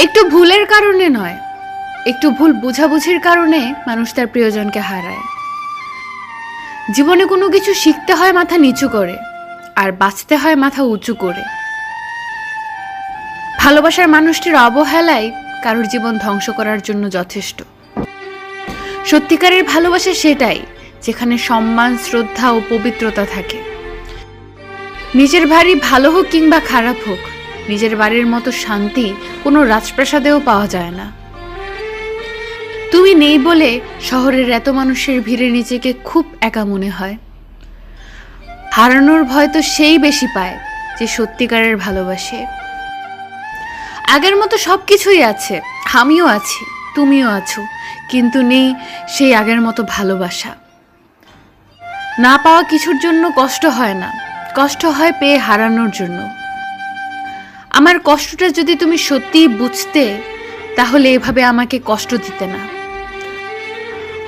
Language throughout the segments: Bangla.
একটু ভুলের কারণে নয়, একটু ভুল বোঝাবুঝির কারণে মানুষ তার প্রিয়জনকে হারায়। জীবনে কোনো কিছু শিখতে হয় মাথা নিচু করে, আর বাঁচতে হয় মাথা উঁচু করে। ভালোবাসার মানুষটির অবহেলাই কারোর জীবন ধ্বংস করার জন্য যথেষ্ট। সত্যিকারের ভালোবাসা সেটাই যেখানে সম্মান, শ্রদ্ধা ও পবিত্রতা থাকে। নিজের বাড়ি ভালো হোক কিংবা খারাপ হোক, নিজের বাড়ির মতো শান্তি কোনো রাজপ্রাসাদেও পাওয়া যায় না। তুমি নেই বলে শহরের এত মানুষের ভিড়ে নিজেকে খুব একা মনে হয়। হারানোর ভয় তো সেই বেশি পায় যে সত্যিকারের ভালোবাসে। আগের মতো সবকিছুই আছে, আমিও আছি, তুমিও আছো, কিন্তু নেই সেই আগের মতো ভালোবাসা। না পাওয়া কিছুর জন্য কষ্ট হয় না, কষ্ট হয় পেয়ে হারানোর জন্য। আমার কষ্টটা যদি তুমি সত্যিই বুঝতে, তাহলে এভাবে আমাকে কষ্ট দিতে না।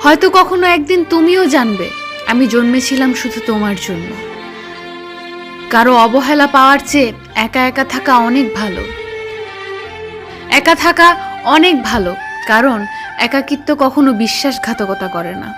হয়তো কখনো একদিন তুমিও জানবে আমি জন্মেছিলাম শুধু তোমার জন্য। কারো অবহেলা পাওয়ার চেয়ে একা একা থাকা অনেক ভালো। একা থাকা অনেক ভালো, কারণ একাকিত্ব কখনো বিশ্বাসঘাতকতা করে না।